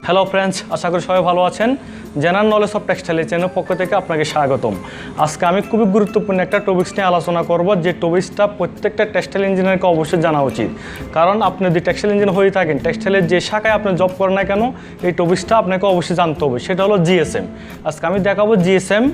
Hello friends, আশা করি সবাই ভালো আছেন। জেনারেল নলেজ অফ টেক্সটাইলের চ্যানেল পক্ষ থেকে আপনাকে স্বাগতম। আজকে আমি খুবই গুরুত্বপূর্ণ একটা টপিক্স নিয়ে আলোচনা করব, যে টপিক্সটা প্রত্যেকটা টেক্সটাইল ইঞ্জিনিয়ারকে অবশ্যই জানা উচিত। কারণ আপনি যদি টেক্সটাইল ইঞ্জিনিয়ার হয়ে থাকেন, টেক্সটাইলের যে শাখায় আপনি জব করেন না কেন, এই টপিক্সটা আপনাকে অবশ্যই জানতে হবে। সেটা হলো জিএসএম। আজকে আমি দেখাবো জিএসএম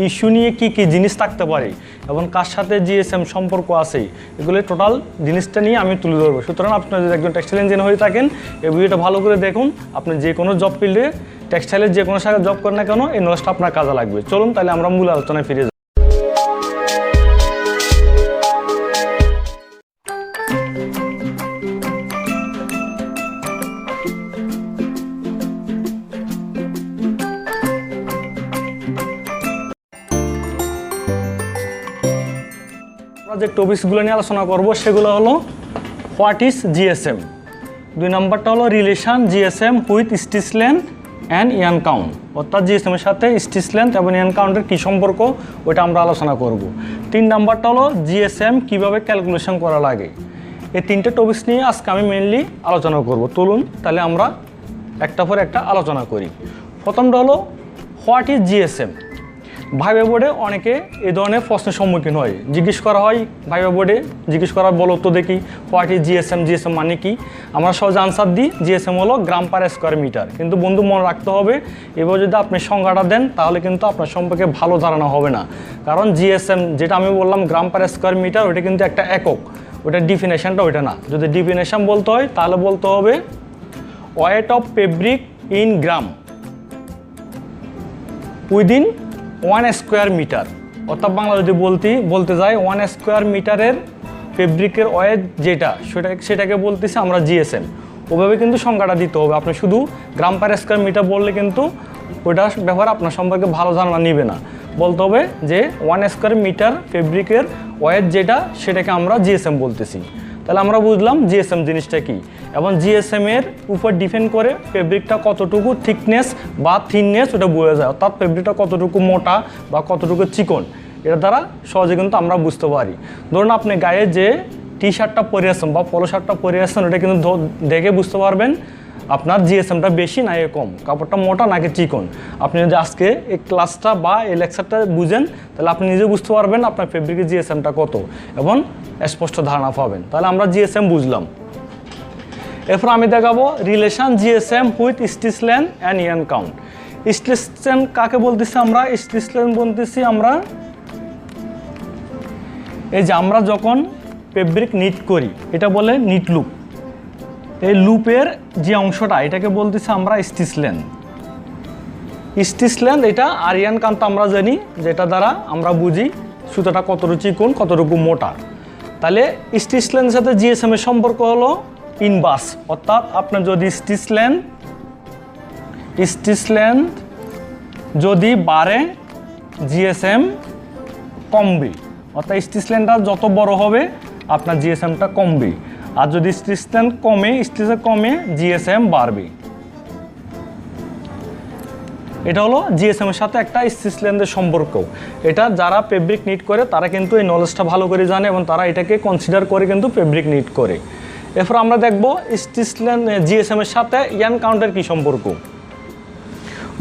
ইস্যু নিয়ে কী কী জিনিস থাকতে পারে এবং কার সাথে জিএসএম সম্পর্ক আছে, এগুলো টোটাল জিনিসটা নিয়ে আমি তুলে ধরবো। সুতরাং আপনি যদি একজন টেক্সটাইল ইঞ্জিনিয়ার হয়ে থাকেন, এই ভিডিওটা ভালো করে দেখুন। আপনি যে কোনো জব ফিল্ডে টেক্সটাইলের যে কোনো শাখায় জব করেন না কেন, এই নলেজটা আপনার কাজে লাগবে। চলুন তাহলে আমরা মূল আলোচনায় ফিরে যাই। আমরা যে টপিকসগুলো নিয়ে আলোচনা করব সেগুলো হলো হোয়াট ইজ জিএসএম, 2 নম্বরটা হলো relation GSM with stitch length and yarn count, অর্থাৎ জিএসএম এর সাথে স্টিচ লেন্থ এবং ইয়ান কাউন্টের কী সম্পর্ক ওইটা আমরা আলোচনা করব। 3 নম্বরটা হলো জিএসএম কীভাবে ক্যালকুলেশন করা লাগে। এই 3টে টপিকস নিয়ে আজকে আমি মেনলি আলোচনা করব। চলুন তাহলে আমরা একটা পর একটা আলোচনা করি। প্রথমটা হলো হোয়াট ইজ জিএসএম। ভাইবা বোর্ডে অনেকে এই ধরনের প্রশ্নের সম্মুখীন হয়, জিজ্ঞেস করা হয় ভাইবা বোর্ডে, জিজ্ঞেস করা বলো তো দেখি হোয়াট ইজ জিএসএম, জিএসএম মানে কি। আমরা সহজে আনসার দিই জিএসএম হলো গ্রাম পার স্কোয়ার মিটার। কিন্তু বন্ধু মনে রাখতে হবে, এবার যদি আপনি সংজ্ঞাটা দেন তাহলে কিন্তু আপনার সম্পর্কে ভালো ধারণা হবে না। কারণ জিএসএম যেটা আমি বললাম গ্রাম পার স্কোয়ার মিটার, ওটা কিন্তু একটা একক, ওটার ডিফিনেশনটা ওইটা না। যদি ডিফিনেশন বলতে হয় তাহলে বলতে হবে weight of fabric in gram within 1 square metre. অর্থাৎ বাংলা যদি বলতে যাই 1 স্কোয়ার মিটারের ফেব্রিকের ওয়েট যেটা সেটাকে বলতেছি আমরা জিএসএম। ওভাবে কিন্তু সংখ্যাটা দিতে হবে। আপনি শুধু গ্রাম পার স্কোয়ার মিটার বললে কিন্তু ওইটার ব্যাপারে আপনার সম্পর্কে ভালো ধারণা নিবে না। বলতে হবে যে 1 স্কোয়ার মিটার ফেব্রিকের ওয়েট যেটা সেটাকে আমরা জিএসএম বলতেছি। তাহলে আমরা বুঝলাম জিএসএম জিনিসটা কি, এবং জিএসএম এর উপর ডিপেন্ড করে ফেব্রিকটা কতটুকু থিকনেস বা থিননেস ওটা বোঝা যায়। অর্থাৎ ফেব্রিকটা কতটুকু মোটা বা কতটুকু চিকন, এটা দ্বারা সহজে কিন্তু আমরা বুঝতে পারি। ধরুন আপনি গায়ে যে টি শার্টটা পরে আসছেন বা পলো শার্টটা পরে আসছেন, ওটা কিন্তু দেখে বুঝতে পারবেন আপনার জিএসএমটা বেশি না কম, কাপড়টা মোটা নাকি চিকন। আপনি যদি আজকে এই ক্লাসটা বা এই লেকচারটা বুঝেন, তাহলে আপনি নিজে বুঝতে পারবেন আপনার ফেব্রিকের জিএসএমটা কত এবং স্পষ্ট ধারণা পাবেন। তাহলে আমরা জিএসএম বুঝলাম। এরপর আমি দেখাবো relation GSM with stitch length and yarn count. Stitch length কাকে বলতেছি আমরা? স্টিচ লেন্থ বলতেছি আমরা এই যে আমরা যখন ফেব্রিক নিট করি, এটা বলে নিট লুপ। এই লুপের যে অংশটা এটাকে বলতেছি আমরা স্টিচ লেন্থ। স্টিচ লেন্থ এটা আর ইয়ান কাউন্ট আমরা জানি, যেটা দ্বারা আমরা বুঝি সুতোটা কতটুকু চিকন কতটুকু মোটা। তাহলে স্টিচ লেন্থের সাথে জিএসএম এর সম্পর্ক হলো ইনভার্স। অর্থাৎ আপনার যদি স্টিচ লেন্থ যদি বাড়ে জিএসএম কমবে। অর্থাৎ স্টিচ লেন্থটা যত বড় হবে আপনার জিএসএমটা কমবে, আর যদি স্টিচ লেন্থ কমে জিএসএম বাড়বে। এটা হলো জিএসএম এর সাথে একটা স্টিচ লেন্থের সম্পর্ক। এটা যারা ফেব্রিক নিট করে তারা কিন্তু এই নলেজটা ভালো করে জানে এবং তারা এটাকে কনসিডার করে কিন্তু ফেব্রিক নিট করে। এরপর আমরা দেখব স্টিচ লেন্থ জিএসএম এর সাথে ইয়ান কাউন্টের কী সম্পর্ক।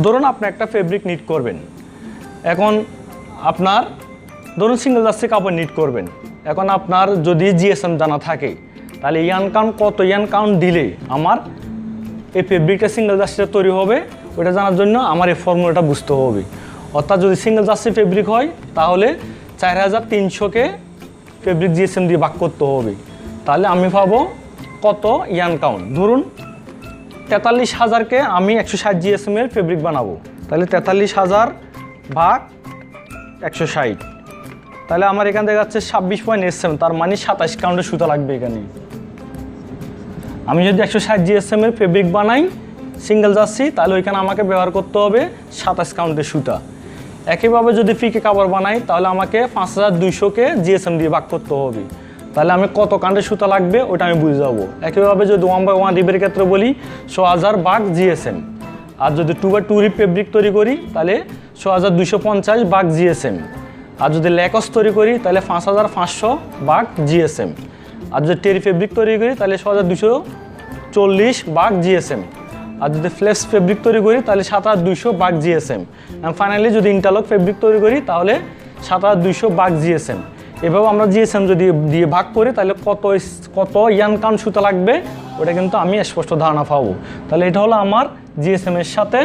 ধরুন আপনি একটা ফেব্রিক নিট করবেন, এখন আপনার ধরুন সিঙ্গেল জার্সি কাপড় নিট করবেন। এখন আপনার যদি জিএসএম জানা থাকে, তাহলে ইয়ান কাউন্ট কত ইয়ান কাউন্ট দিলে আমার এই ফেব্রিকটা সিঙ্গেল জার্সিটা তৈরি হবে, ওইটা জানার জন্য আমার এই ফর্মুলাটা বুঝতে হবে। অর্থাৎ যদি সিঙ্গেল জার্সি ফেব্রিক হয় তাহলে 4300-কে ফেব্রিক জিএসএম দিয়ে ভাগ করতে হবে। তাহলে আমি পাবো কত ইয়ান কাউন্ট। ধরুন 43,000-কে আমি 160 জিএসএম এর ফেব্রিক বানাবো, তাহলে 43,000 ভাগ 160, তাহলে আমার এখান থেকে যাচ্ছে 26.87, তার মানে 27 কাউন্টের সুতা লাগবে এখানে। আমি যদি 160 জিএসএম এর ফেব্রিক বানাই সিঙ্গেল জার্সি, তাহলে ওইখানে আমাকে ব্যবহার করতে হবে 27 কাউন্টের সুতা। একইভাবে যদি ফিকে কাপড় বানাই তাহলে আমাকে 5200-কে জিএসএম দিয়ে ভাগ করতে হবে। তাহলে আমি কত কাউন্টের সুতা লাগবে ওটা আমি বুঝে যাবো। একইভাবে যদি 1/1 রিপের ক্ষেত্রে বলি 100,000 ভাগ জিএসএম, আর যদি 2/2 রিপ ফেব্রিক তৈরি করি তাহলে 100,250 ভাগ জিএসএম, আর যদি লেকস তৈরি করি তাহলে 5,500 ভাগ জিএসএম, আর যদি টেরি ফেব্রিক তৈরি করি তাহলে 6,240 ভাগ জিএসএম। আর যদি ফ্লেক্স ফেব্রিক তৈরি করি তাহলে 7200 ভাগ জিএসএম। ফাইনালি যদি ইন্টারলক ফেব্রিক তৈরি করি তাহলে 7200 ভাগ জিএসএম। এভাবে আমরা জিএসএম যদি দিয়ে ভাগ করি তাহলে কত ইয়ান কাউন্ট সুতা লাগবে ওটা কিন্তু আমি স্পষ্ট ধারণা পাবো। তাহলে এটা হলো আমার জিএসএম এর সাথে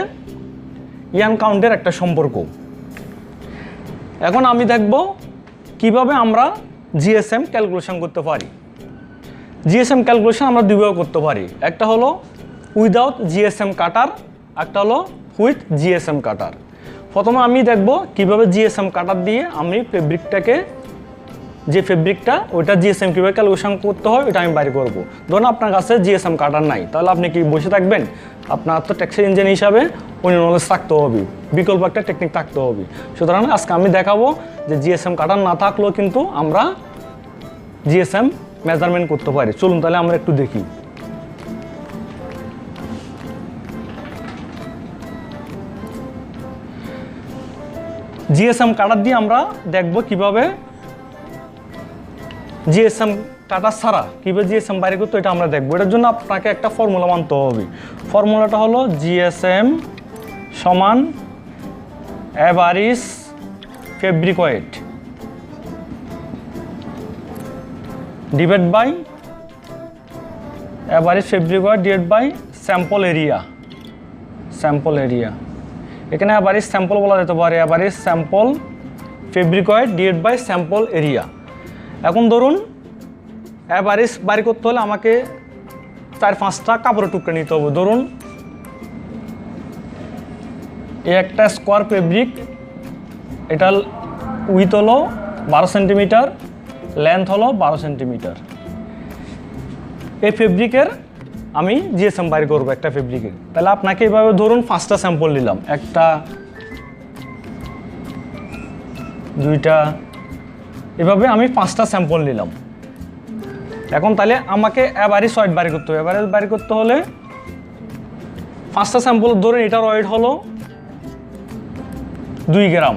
ইয়ান কাউন্টের একটা সম্পর্ক। এখন আমি দেখব কিভাবে আমরা জিএসএম ক্যালকুলেশন করতে পারি। জিএসএম ক্যালকুলেশন আমরা দুইভাবে করতে পারি, একটা হলো উইদাউট জিএসএম কাটার, একটা হলো উইথ জিএসএম কাটার। প্রথমে আমি দেখব কিভাবে জিএসএম কাটার দিয়ে আমি ফেব্রিকটাকে যে ফেব্রিকটা ওইটা জিএসএম কীভাবে ক্যালকুলেশন করতে হয় এটা আমি বাইর করব। ধরুন আপনার কাছে জিএসএম কাটার নাই, তাহলে আপনি কি বসে থাকবেন? আপনার তো টেক্সটাইল ইঞ্জিনিয়ার হিসাবে অন্য নলেজ থাকতে হবে, বিকল্প একটা টেকনিক থাকতে হবে। সুতরাং আজকে আমি দেখাবো যে জিএসএম কাটার না থাকলেও কিন্তু আমরা জিএসএম মেজারমেন্ট করতে পারি। চলুন তাহলে আমরা একটু দেখি। জিএসএম কাটার দিয়ে আমরা দেখব কিভাবে জিএসএম কাটার ছাড়া কীভাবে জিএসএম বাইরে করতে এটা আমরা দেখবো। এটার জন্য আপনাকে একটা ফর্মুলা মানতে হবে। ফর্মুলাটা হলো জিএসএম সমান average fabric weight divide by average fabric weight divide by sample area. Sample area এখানে অ্যাভারেজ স্যাম্পল বলা যেতে পারে, average sample fabric weight divide by sample area. এখন ধরুন অ্যাভারেজ বাড়ি করতে হলে আমাকে 4-5টা কাপড়ের টুকরা নিতে হবে। ধরুন এই একটা স্কোয়ার ফেব্রিক, এটা উইথ হলো 12 সেন্টিমিটার, লেন্থ হলো 12 সেন্টিমিটার। এই ফেব্রিকের আমি জিএসএম বাইর করবো একটা ফেব্রিকের। তাহলে আপনাকে এইভাবে ধরুন 5টা স্যাম্পল নিলাম, 1টা 2টা, এভাবে আমি 5টা স্যাম্পল নিলাম। এখন তাহলে আমাকে অ্যাভারেজ ওয়েট বাড়ি করতে হবে। অ্যাভারেজ বাড়ি করতে হলে 5টা স্যাম্পল ধরুন এটার ওয়েট হলো 2 গ্রাম,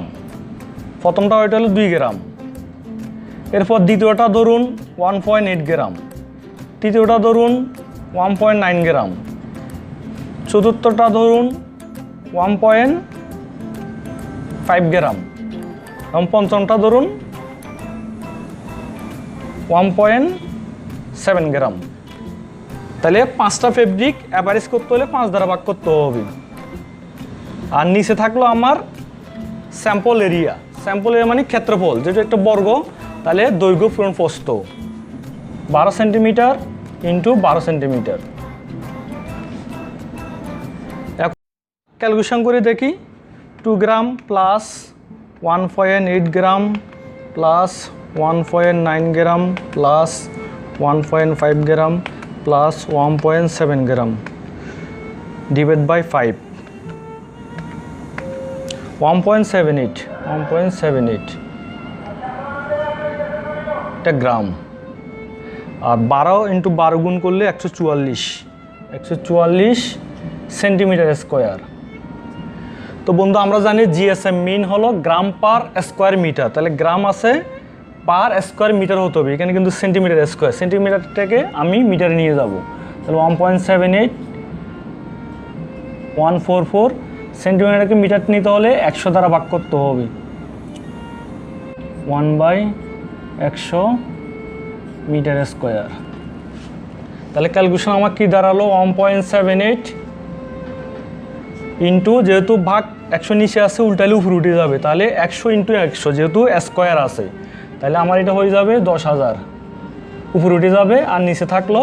প্রথমটা ওয়েট হলো 2 গ্রাম, এরপর দ্বিতীয়টা ধরুন 1.8 গ্রাম, তৃতীয়টা ধরুন 1.9 গ্রাম, চতুর্থটা ধরুন 1.5 গ্রাম এবং পঞ্চমটা ধরুন 1.7 গ্রাম। তাহলে 5টা ফেব্রিক অ্যাভারেজ করতে হলে 5 দ্বারা ভাগ করতে হবে। আর নিচে থাকলো আমার স্যাম্পল এরিয়া। স্যাম্পল এরিয়া মানে ক্ষেত্রফল, যেটা একটা বর্গ, তাহলে দৈর্ঘ্য পূরণ প্রস্থ 12 সেন্টিমিটার ইন্টু 12 সেন্টিমিটার। এখন ক্যালকুলেশন করে দেখি। 2 gram plus 1.8 gram plus 1.9 gram plus 1.5 gram plus 1.7 gram divide by 5, 1.78 এটা গ্রাম। আর 12 ইন্টু 12 গুণ করলে 144 সেন্টিমিটার স্কোয়ার। তো বন্ধু আমরা জানি জিএসএম মিন হলো গ্রাম পার স্কোয়ার মিটার, তাহলে গ্রাম আছে পার স্কোয়ার মিটার হতে হবে, এখানে কিন্তু সেন্টিমিটার স্কোয়ার, সেন্টিমিটারটাকে আমি মিটারে নিয়ে যাব। তাহলে 1.78 144 সেন্টিমিটারকে মিটার নিতে হলে 100 দ্বারা ভাগ করতে হবে, 1/100 মিটার স্কোয়ার। তাহলে ক্যালকুলেশন আমার কি দাঁড়ালো 1.78 ইন্টু, যেহেতু ভাগ 100 নিচে আছে উল্টালে উপরে উঠে যাবে, তাহলে 100 ইন্টু 100 যেহেতু স্কোয়ার আছে, তাহলে আমার এটা হয়ে যাবে 10,000, উপরে উঠে যাবে আর নিচে থাকলো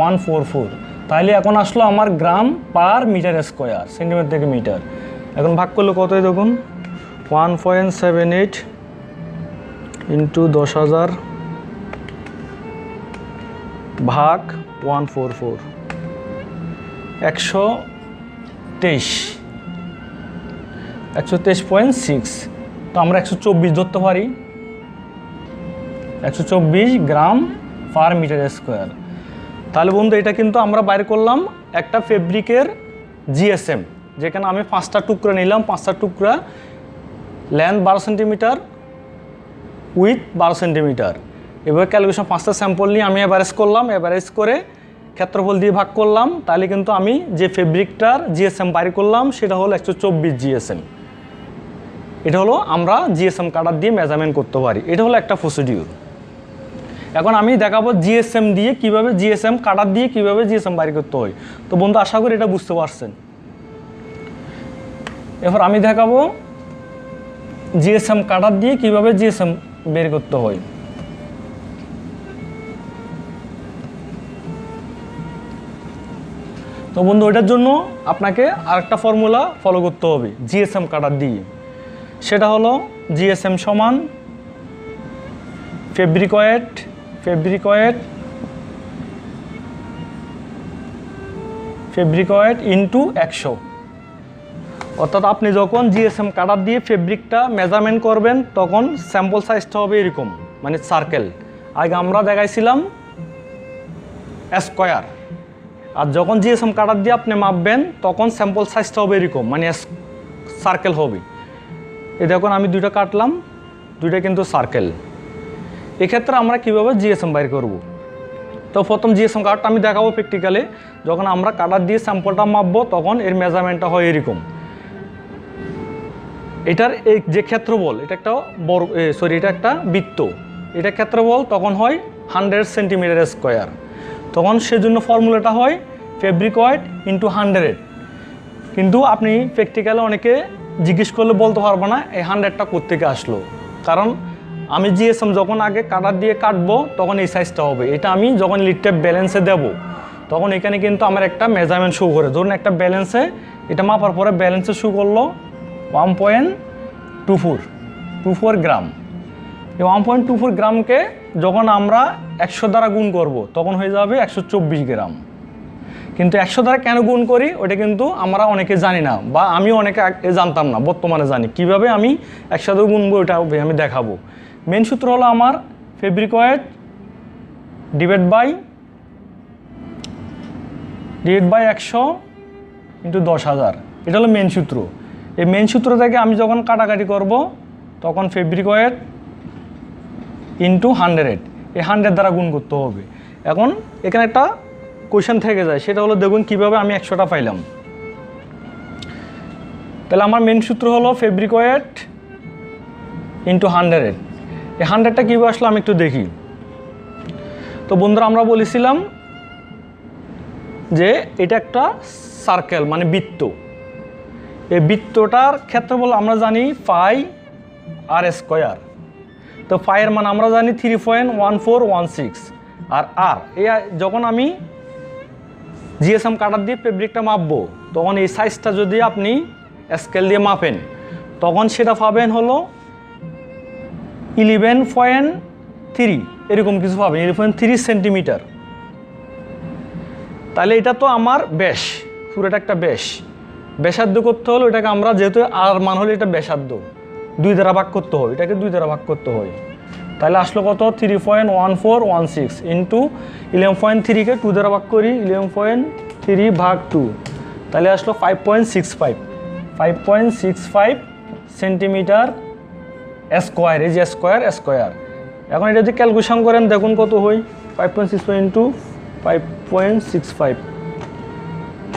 144। তাহলে এখন আসলো আমার গ্রাম পার মিটার স্কোয়ার, সেন্টিমিটার থেকে মিটার। এখন ভাগ করলে কতই দেখুন 1.78 ইন্টু 10,000 ভাগ 144, 123.6। তো আমরা 124 ধরতে পারি, 124 গ্রাম পার মিটার স্কোয়ার। তাহলে বন্ধু এটা কিন্তু আমরা বাইর করলাম একটা ফেব্রিকের জিএসএম, যেখানে আমি 5টা টুকরা নিলাম, 5টা টুকরা লেন্থ 12 সেন্টিমিটার উইথ 12 সেন্টিমিটার। এবার ক্যালকুলেশন 5টা স্যাম্পল নিয়ে আমি অ্যাভারেজ করলাম, অ্যাভারেজ করে ক্ষেত্রফল দিয়ে ভাগ করলাম, তাহলে কিন্তু আমি যে ফেব্রিকটার জিএসএম বাইর করলাম সেটা হলো 124 জিএসএম। এটা হলো আমরা জিএসএম কাটার দিয়ে মেজারমেন্ট করতে পারি। এটা হলো একটা প্রসিডিউর। এখন আমি দেখাবো জিএসএম দিয়ে কিভাবে, জিএসএম কাটার দিয়ে কিভাবে জিএসএম বাইর করতে হয়। তো বন্ধু আশা করি এটা বুঝতে পারছেন। এরপর আমি দেখাবো জিএসএম কাটার দিয়ে কিভাবে জিএসএম বের করতে হয়। তো বন্ধু ওইটার জন্য আপনাকে আরেকটা ফর্মুলা ফলো করতে হবে জিএসএম কাটার দিয়ে। সেটা হলো জিএসএম সমান ফেব্রিকয়েড ইন্টু 100। অর্থাৎ আপনি যখন জিএসএম কাটার দিয়ে ফেব্রিকটা মেজারমেন্ট করবেন তখন স্যাম্পল সাইজটা হবে এরকম, মানে সার্কেল। আগে আমরা দেখাইছিলাম স্কোয়ার, আর যখন জিএসএম কাটার দিয়ে আপনি মাপবেন তখন স্যাম্পল সাইজটা হবে এরকম, মানে সার্কেল হবে। এই দেখুন আমি দুইটা কাটলাম, দুইটা কিন্তু সার্কেল। এক্ষেত্রে আমরা কীভাবে জিএসএম বাইর করব। তো প্রথম জিএসএম কাটারটা আমি দেখাবো প্র্যাকটিক্যালে। যখন আমরা কাটার দিয়ে স্যাম্পলটা মাপবো তখন এর মেজারমেন্টটা হয় এরকম। এটার এই যে ক্ষেত্রফল, এটা একটা বর্গ, এটা একটা বৃত্ত, এটা ক্ষেত্রফল তখন হয় 100 সেন্টিমিটার স্কোয়ার। তখন সেজন্য ফর্মুলাটা হয় ফেব্রিকয়েড ইন্টু 100। কিন্তু আপনি প্র্যাকটিক্যালে অনেকে জিজ্ঞেস করলে বলতে পারবো না এই 100টা কোত্থেকে আসলো, কারণ আমি জিএসএম যখন আগে কাটার দিয়ে কাটবো তখন এই সাইজটা হবে। এটা আমি যখন লিডটা ব্যালেন্সে দেব তখন এখানে কিন্তু আমার একটা মেজারমেন্ট শো করে। ধরুন একটা ব্যালেন্সে এটা মাপার পরে ব্যালেন্সে শো করলো 1.24 গ্রাম। এই 1.24 গ্রামকে যখন আমরা 100 দ্বারা গুণ করব তখন হয়ে যাবে 124 গ্রাম। কিন্তু 100 দ্বারা কেন গুণ করি ওটা কিন্তু আমরা অনেকে জানি না, বা আমি অনেকে জানতাম না, বর্তমানে জানি। কিভাবে আমি 100 দ্বারা গুনবো ওটা আমি দেখাবো। মেন সূত্র হলো আমার ফেব্রিকয়েড ডিভাইড বাই 100 ইন্টু 10,000। এটা হলো মেন সূত্র। এই মেন সূত্র থেকে আমি যখন কাটাকাটি করব তখন ফেব্রিকয়েড ইন্টু 100, এই 100 দ্বারা গুণ করতে হবে। এখন এখানে একটা কোয়েশ্চেন থেকে যায়, সেটা হলো দেখুন কীভাবে আমি 100টা পাইলাম। তাহলে আমার মেন সূত্র হলো ফেব্রিকয়েড ইন্টু 100। এই 100টা কীভাবে আসলো আমি একটু দেখি। তো বন্ধুরা আমরা বলেছিলাম যে এটা একটা সার্কেল, মানে বৃত্ত। এই বৃত্তটার ক্ষেত্রফল আমরা জানি পাই আর স্কোয়ার। তো পাইয়ের মান আমরা জানি 3.1416। আর এই যখন আমি জিএসএম কাটার দিয়ে ফেব্রিকটা মাপবো তখন এই সাইজটা যদি আপনি স্কেল দিয়ে মাপেন তখন সেটা পাবেন হলো 11.3, এরকম কিছু পাবেন, 11.3 সেন্টিমিটার। তাহলে এটা তো আমার ব্যাস, পুরোটা একটা ব্যাসার্ধ করতে হলো। এটাকে আমরা যেহেতু আর মান হলে এটা ব্যাসার্ধ 2 দ্বারা ভাগ করতে হয়, এটাকে 2 দ্বারা ভাগ করতে হয়। তাহলে আসলো কত 3.1416 ইন্টু 11.3কে 2 দ্বারা ভাগ করি, 11.3 ভাগ 2, তাহলে আসলো 5.65 সেন্টিমিটার স্কোয়ার। এই যে স্কোয়ার। এখন এটা যদি ক্যালকুলেশন করেন দেখুন কত হয়, 5.65 ইন্টু 5.65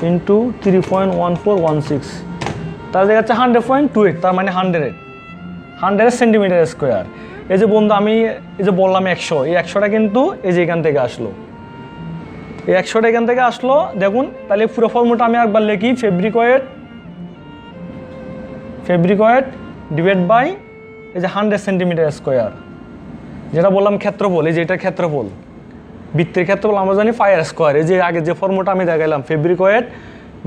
ইন্টু 3.1416, তাহলে দেখা যাচ্ছে 100.28, তার মানে 100 সেন্টিমিটার স্কোয়ার। এই যে বন্ধু আমি এই যে বললাম 100, এই 100টা কিন্তু এই যে এখান থেকে আসলো, এই 100টা এখান থেকে আসলো। দেখুন তাহলে পুরো ফর্মুলাটা আমি একবার লিখি, ফেব্রিকয়েড ডিভাইড বাই এই যে 100 সেন্টিমিটার স্কোয়ার, যেটা বললাম ক্ষেত্রফল। এই যে এটা ক্ষেত্রফল, বৃত্তের ক্ষেত্রফল আমরা জানি পাই আর স্কোয়ার। এই যে আগে যে ফর্মুলাটা আমি দেখালাম ফেব্রিকয়েড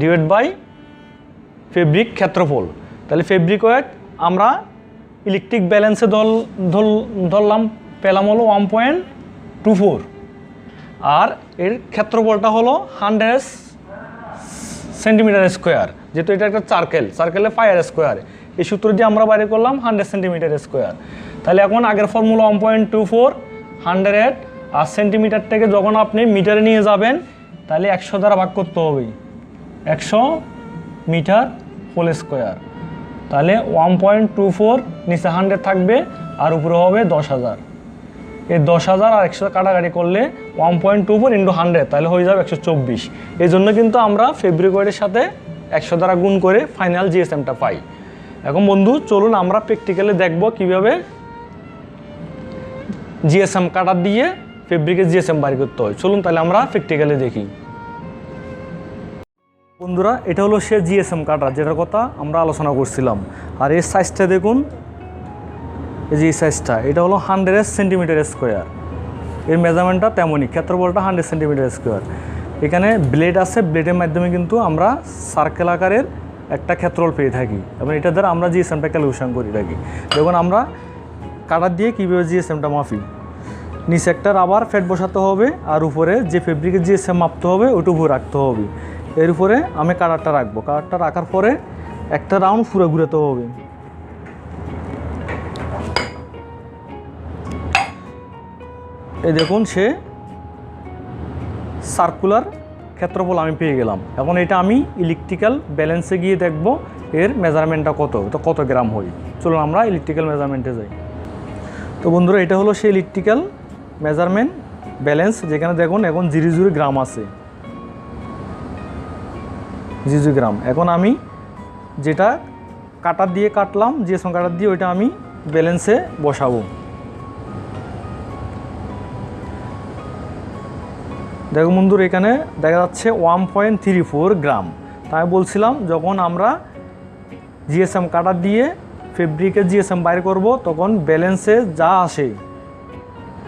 ডিভাইড বাই ফেব্রিক ক্ষেত্রফল। তাহলে ফেব্রিকয়েড আমরা ইলেকট্রিক ব্যালেন্সে ধরলাম, পেলাম হলো 1.24, আর এর ক্ষেত্রফলটা হলো 100 সেন্টিমিটার স্কোয়ার। যেহেতু এটা একটা সার্কেলে পাই আর স্কোয়ার, এই সূত্র দিয়ে আমরা বাইরে করলাম 100 সেন্টিমিটার স্কোয়ার। তাহলে এখন আগের ফর্মুলা 1.24, 100, আর সেন্টিমিটার থেকে যখন আপনি মিটারে নিয়ে যাবেন তাহলে 100 দ্বারা ভাগ করতে হবে, 100 মিটার হোল স্কোয়ার। তাহলে 1.24 নিচে 100 থাকবে আর উপরে হবে 10,000। এই 10,000 আর 100 কাটাকাটি করলে 1.24 × 100 তাহলে হয়ে যাবে 124। এই জন্য কিন্তু আমরা ফেব্রিক ওয়েটের সাথে 100 দ্বারা গুণ করে ফাইনাল জিএসএমটা পাই। এখন বন্ধু চলুন আমরা প্র্যাকটিক্যালি দেখব কিভাবে জিএসএম কাটার দিয়ে ফেব্রিকের জিএসএম বাইর করতে হয়। চলুন তাহলে আমরা প্র্যাকটিক্যালি দেখি। বন্ধুরা এটা হলো সে জিএসএম কাটার যেটার কথা আমরা আলোচনা করছিলাম। আর এর সাইজটা দেখুন, এই যে এই সাইজটা এটা হলো 100 সেন্টিমিটার স্কোয়ার। এর মেজারমেন্টটা তেমনই, ক্ষেত্রফলটা 100 সেন্টিমিটার স্কোয়ার। এখানে ব্লেড আছে, ব্লেডের মাধ্যমে কিন্তু আমরা সার্কেল আকারের একটা ক্ষেত্রফল পেয়ে থাকি এবং এটা দ্বারা আমরা জিএসএমটা ক্যালকুলেশন করে থাকি। দেখুন আমরা কাটার দিয়ে কীভাবে জিএসএমটা মাপি। নিচে একটা রাবার ফ্যাট বসাতে হবে আর উপরে যে ফেব্রিকের জিএসএম মাপতে হবে ওটা উপরে রাখতে হবে। এর উপরে আমি কাটারটা রাখবো, কাটারটা রাখার পরে একটা রাউন্ড পুরো ঘুরাতে হবে। এই দেখুন সে সার্কুলার ক্ষেত্রফল আমি পেয়ে গেলাম। এখন এটা আমি ইলেকট্রিক্যাল ব্যালেন্সে গিয়ে দেখব এর মেজারমেন্টটা কত গ্রাম হয়। চলুন আমরা ইলেকট্রিক্যাল মেজারমেন্টে যাই। তো বন্ধুরা এটা হলো সেই ইলেকট্রিক্যাল মেজারমেন্ট ব্যালেন্স, যেখানে দেখুন এখন 0 গ্রাম আছে, 0 গ্রাম। এখন আমি যেটা কাটার দিয়ে কাটলাম, জিএসএম কাটার দিয়ে ওইটা আমি ব্যালেন্সে বসাবো। দেখো বন্ধুরা এখানে দেখা যাচ্ছে 1.34 গ্রাম। তাই বলছিলাম যখন আমরা জিএসএম কাটার দিয়ে ফেব্রিকের জিএসএম বাইর করব তখন ব্যালেন্সে যা আসে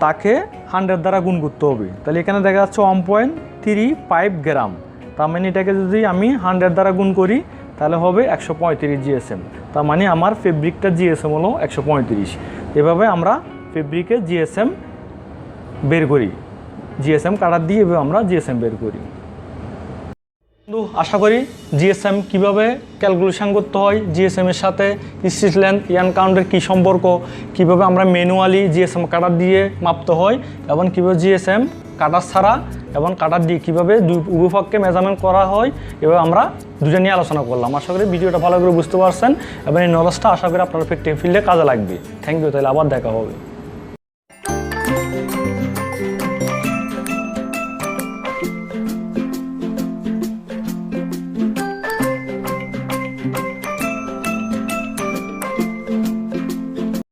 তাকে 100 দ্বারা গুণ করতে হবে। তাহলে এখানে দেখা যাচ্ছে 1.35 গ্রাম। তার মানে এটাকে যদি আমি 100 দ্বারা গুণ করি তাহলে হবে 135 জিএসএম। তার মানে আমার ফেব্রিকটার জিএসএম হলো 135। এভাবে আমরা ফেব্রিকের জিএসএম বের করি, জিএসএম কাটার দিয়ে এভাবে আমরা জিএসএম বের করি। আশা করি জিএসএম কিভাবে ক্যালকুলেশন করতে হয়, জিএসএমের সাথে স্টিচ লেন্থ ইয়ান কাউন্টের কী সম্পর্ক, কিভাবে আমরা ম্যানুয়ালি জিএসএম কাটার দিয়ে মাপতে হয় এবং কীভাবে জিএসএম কাটার ছাড়া এবং কাটার দিয়ে কীভাবে উভয় পক্ষে মেজারমেন্ট করা হয়, এভাবে আমরা দুটো নিয়ে আলোচনা করলাম। আশা করি ভিডিওটা ভালো করে বুঝতে পারছেন এবং এই নলেজটা আশা করি আপনার প্র্যাকটিক্যাল ফিল্ডে কাজে লাগবে। থ্যাংক ইউ, তাহলে আবার দেখা হবে।